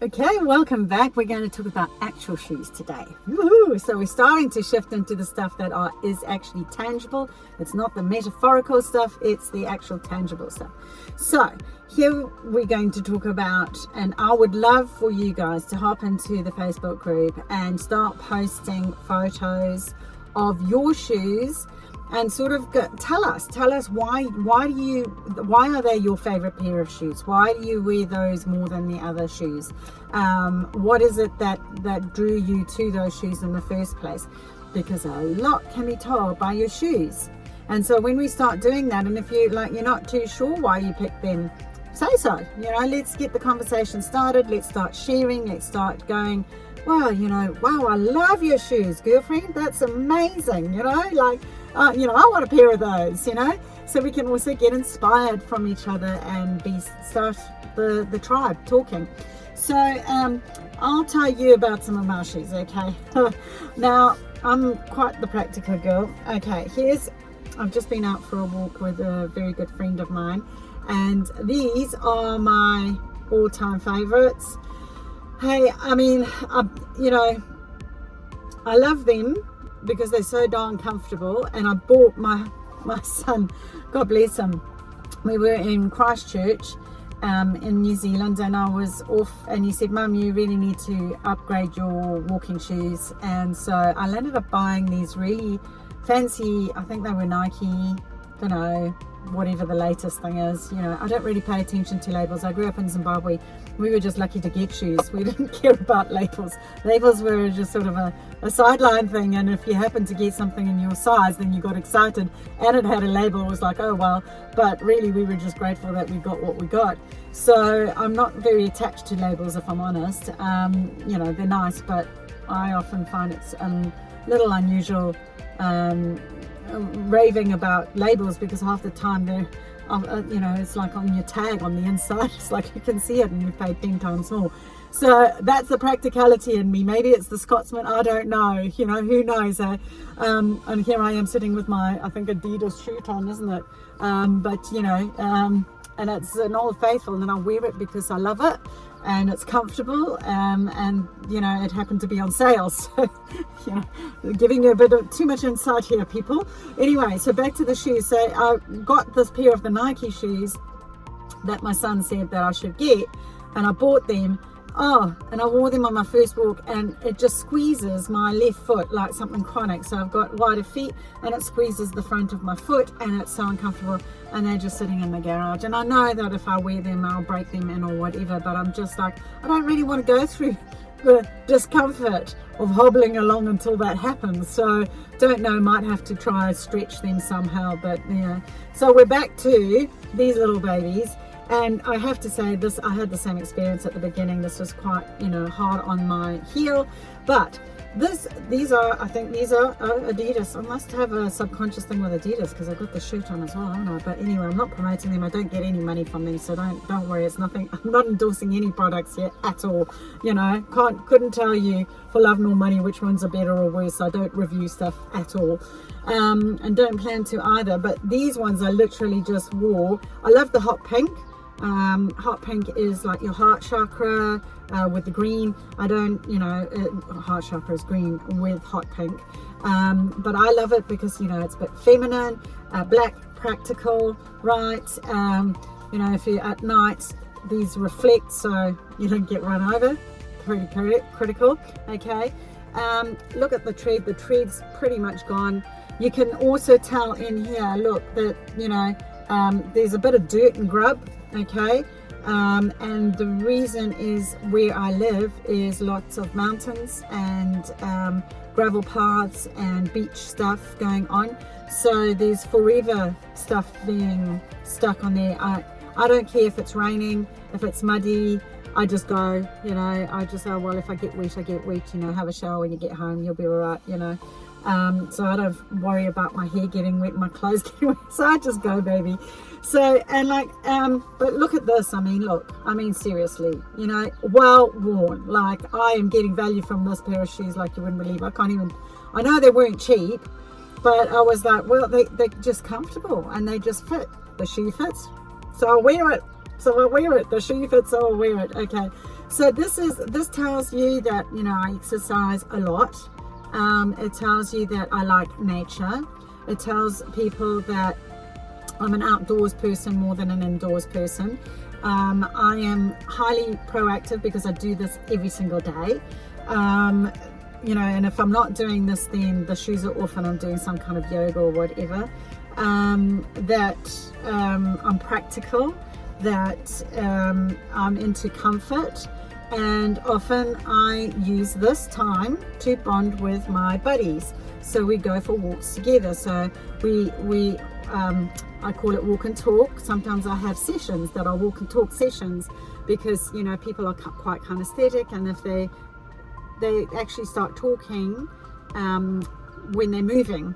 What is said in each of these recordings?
Okay, welcome back. We're going to talk about actual shoes today. Woohoo! So we're starting to shift into the stuff that is actually tangible. It's not the metaphorical stuff, it's the actual tangible stuff. So here we're going to talk about, and I would love for you guys to hop into the Facebook group and start posting photos of your shoes and sort of tell us why are they your favorite pair of shoes? Why do you wear those more than the other shoes? What is it that drew you to those shoes in the first place? Because a lot can be told by your shoes. And so when we start doing that, and if you're not too sure why you picked them, say so. Let's get the conversation started. Let's start sharing. Let's start going, wow, I love your shoes, girlfriend. That's amazing. I want a pair of those, so we can also get inspired from each other and start the tribe talking. So I'll tell you about some of my shoes, okay? Now, I'm quite the practical girl. Okay, I've just been out for a walk with a very good friend of mine, and these are my all-time favorites. Hey, I love them because they're so darn comfortable, and I bought my son, God bless him, we were in Christchurch in New Zealand, and I was off, and he said, Mum, you really need to upgrade your walking shoes. And so I ended up buying these really fancy, I think they were Nike, don't know, whatever the latest thing is. I don't really pay attention to labels. I grew up in Zimbabwe. We were just lucky to get shoes. We didn't care about labels. Labels were just sort of a sideline thing, and if you happened to get something in your size, then you got excited and it had a label. It was like, oh well, but really we were just grateful that we got what we got. So I'm not very attached to labels, if I'm honest. They're nice, but I often find it's a little unusual raving about labels, because half the time they're it's like on your tag on the inside. It's like you can see it and you've paid 10 times more. So that's the practicality in me. Maybe it's the Scotsman, I don't know, who knows. And here I am sitting with my, I think, Adidas shirt on, isn't it? And it's an Old Faithful, and I wear it because I love it and it's comfortable, and it happened to be on sale, so giving you a bit of too much insight here, people. Anyway, so back to the shoes. So I got this pair of the Nike shoes that my son said that I should get, and I bought them. And I wore them on my first walk, and it just squeezes my left foot like something chronic. So I've got wider feet, and it squeezes the front of my foot, and it's so uncomfortable, and they're just sitting in the garage. And I know that if I wear them, I'll break them in or whatever, but I'm just like, I don't really want to go through the discomfort of hobbling along until that happens. So don't know, might have to try stretch them somehow, but so we're back to these little babies. And I have to say this, I had the same experience at the beginning. This was quite, hard on my heel, but these are Adidas. I must have a subconscious thing with Adidas because I've got the shirt on as well, haven't I? But anyway, I'm not promoting them. I don't get any money from them, so don't worry. It's nothing. I'm not endorsing any products yet at all. Couldn't tell you for love nor money which ones are better or worse. I don't review stuff at all, and don't plan to either. But these ones I literally just wore. I love the hot pink. Hot pink is like your heart chakra with the green. Heart chakra is green with hot pink, but I love it because it's a bit feminine, black, practical, right? If you're at night, these reflect so you don't get run over. Pretty critical. Okay, look at the tread. The tread's pretty much gone. You can also tell in here, look, that there's a bit of dirt and grub. Okay, and the reason is where I live is lots of mountains and gravel paths and beach stuff going on, so there's forever stuff being stuck on there. I don't care if it's raining, if it's muddy, I just go, I just say, well, if I get wet, I get wet, have a shower when you get home, you'll be all right, so I don't worry about my hair getting wet, my clothes getting wet, so I just go, baby. So, and but look at this, seriously, well worn. Like, I am getting value from this pair of shoes like you wouldn't believe. I know they weren't cheap, but I was like, well, they're just comfortable and they just fit. The shoe fits, so I wear it. The shoe fits, so I'll wear it. Okay, So this tells you that, you know, I exercise a lot. It tells you that I like nature. It tells people that I'm an outdoors person more than an indoors person. I am highly proactive because I do this every single day. You know, and if I'm not doing this, then the shoes are off and I'm doing some kind of yoga or whatever. That I'm practical, that I'm into comfort, and often I use this time to bond with my buddies. So we go for walks together. So I call it walk and talk. Sometimes I have sessions that are walk and talk sessions, because, you know, people are quite kinesthetic, and if they actually start talking when they're moving,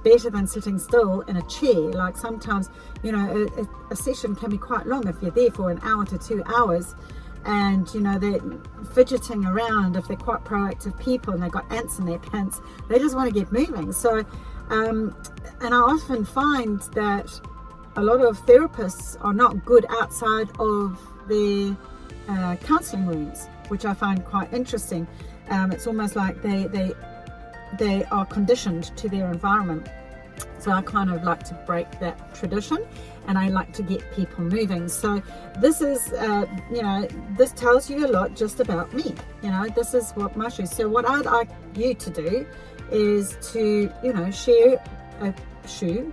better than sitting still in a chair. Like sometimes, you know, a session can be quite long if you're there for an hour to 2 hours, and, you know, they're fidgeting around. If they're quite proactive people and they've got ants in their pants, they just want to get moving. So and I often find that a lot of therapists are not good outside of their counseling rooms, which I find quite interesting. It's almost like they are conditioned to their environment. So I kind of like to break that tradition, and I like to get people moving. So this is, you know, this tells you a lot just about me. You know, this is what my shoes. So what I'd like you to do is to, you know, share a shoe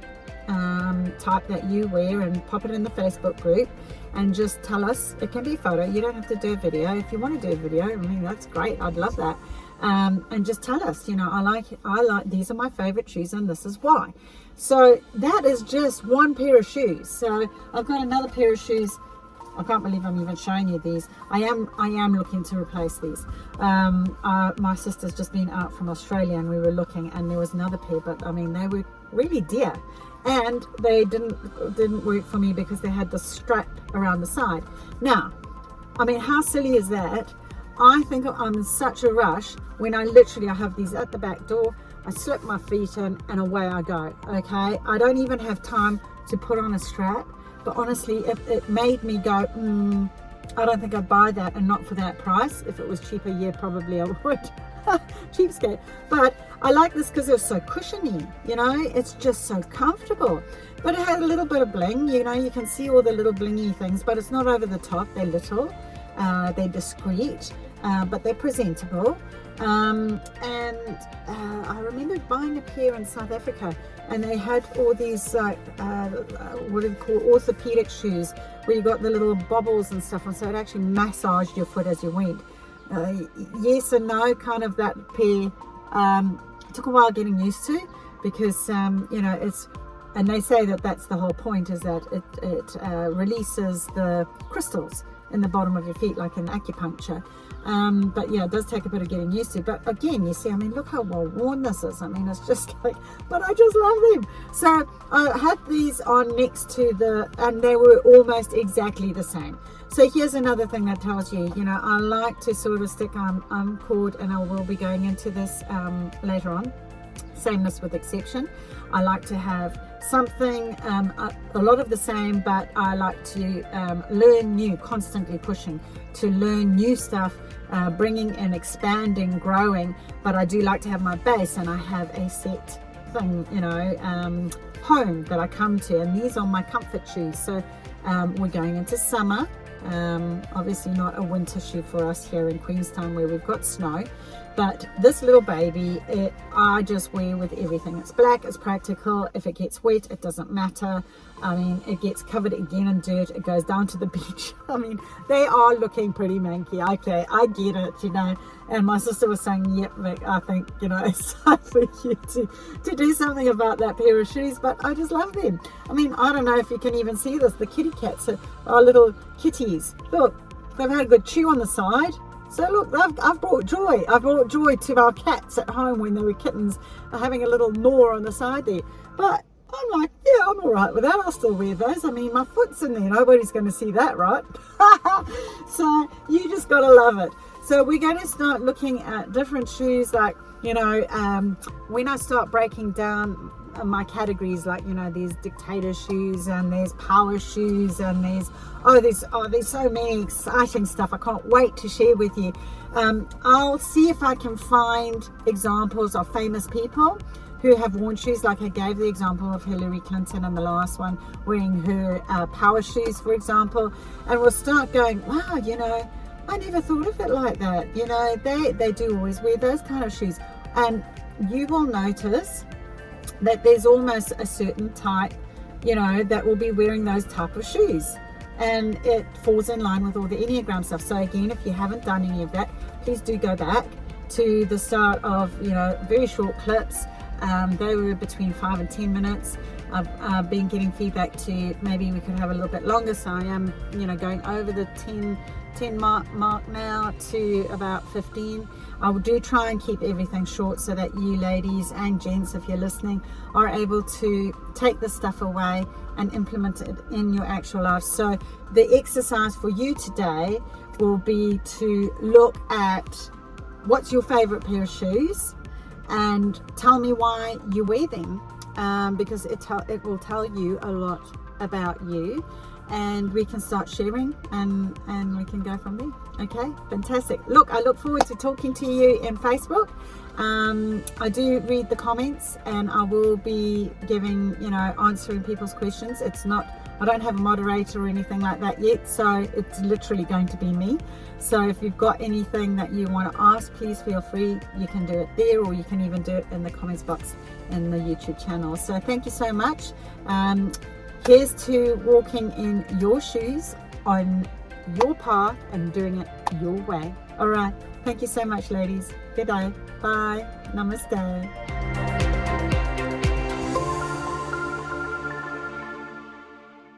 type that you wear and pop it in the Facebook group, and just tell us. It can be a photo, you don't have to do a video. If you want to do a video, I mean, that's great, I'd love that. And just tell us, you know, I like these are my favorite shoes and this is why. So that is just one pair of shoes. So I've got another pair of shoes. I can't believe I'm even showing you these. I am looking to replace these. My sister's just been out from Australia, and we were looking, and there was another pair, but I mean, they were really dear, and they didn't work for me because they had the strap around the side. Now, I mean, how silly is that? I think I'm in such a rush when I have these at the back door. I slip my feet in and away I go. Okay, I don't even have time to put on a strap. But honestly, it made me go, I don't think I'd buy that, and not for that price. If it was cheaper, yeah, probably I would. Cheapskate. But I like this because it's so cushiony, you know, it's just so comfortable. But it had a little bit of bling, you know, you can see all the little blingy things, but it's not over the top. They're little, they're discreet, but they're presentable. And I remember buying a pair in South Africa, and they had all these like what do you call orthopedic shoes, where you got the little bobbles and stuff on, so it actually massaged your foot as you went. Yes and no, kind of that pair. It took a while getting used to, because you know, it's, and they say that that's the whole point, is that it releases the crystals in the bottom of your feet, like in acupuncture. But yeah, it does take a bit of getting used to. But again, you see, I mean, look how well worn this is. I mean, it's just like, but I just love them. So I had these on next to and they were almost exactly the same. So here's another thing that tells you, you know, I like to sort of stick on cord, and I will be going into this later on. Sameness with exception. I like to have something, a lot of the same, but I like to learn new, constantly pushing to learn new stuff, bringing and expanding, growing. But I do like to have my base, and I have a set thing, you know, home that I come to, and these are my comfort shoes. So we're going into summer. Obviously not a winter shoe for us here in Queenstown where we've got snow, but this little baby, I just wear with everything. It's black, it's practical. If it gets wet, it doesn't matter. I mean, it gets covered again in dirt, it goes down to the beach. I mean, they are looking pretty manky. Okay, I get it, you know. And my sister was saying, yep, Vic, I think, you know, it's time for you to do something about that pair of shoes. But I just love them. I mean, I don't know if you can even see this. The kitty cats are little kitties. Look, they've had a good chew on the side. So look, I've brought joy. I brought joy to our cats at home when they were kittens, having a little gnaw on the side there. But I'm like, yeah, I'm all right with that. I'll still wear those. I mean, my foot's in there. Nobody's going to see that, right? So you just got to love it. So we're going to start looking at different shoes, like, you know, when I start breaking down my categories, like, you know, there's dictator shoes and there's power shoes and there's so many exciting stuff I can't wait to share with you. I'll see if I can find examples of famous people who have worn shoes, like I gave the example of Hillary Clinton in the last one, wearing her power shoes, for example, and we'll start going, wow, you know, I never thought of it like that. You know, they do always wear those kind of shoes, and you will notice that there's almost a certain type, you know, that will be wearing those type of shoes, and it falls in line with all the Enneagram stuff. So again, if you haven't done any of that, please do go back to the start of, you know, very short clips. They were between 5 and 10 minutes. I've been getting feedback to maybe we could have a little bit longer, so I am, you know, going over the 10 mark now to about 15. I will do try and keep everything short so that you ladies and gents, if you're listening, are able to take this stuff away and implement it in your actual life. So the exercise for you today will be to look at what's your favorite pair of shoes and tell me why you wear them, because it will tell you a lot about you, and we can start sharing and we can go from there. Okay, fantastic. Look, I look forward to talking to you in Facebook. I do read the comments, and I will be giving, you know, answering people's questions. I don't have a moderator or anything like that yet, so it's literally going to be me. So if you've got anything that you want to ask, please feel free. You can do it there, or you can even do it in the comments box in the YouTube channel. So thank you so much. Here's to walking in your shoes on your path and doing it your way. All right. Thank you so much, ladies. Good day. Bye. Namaste.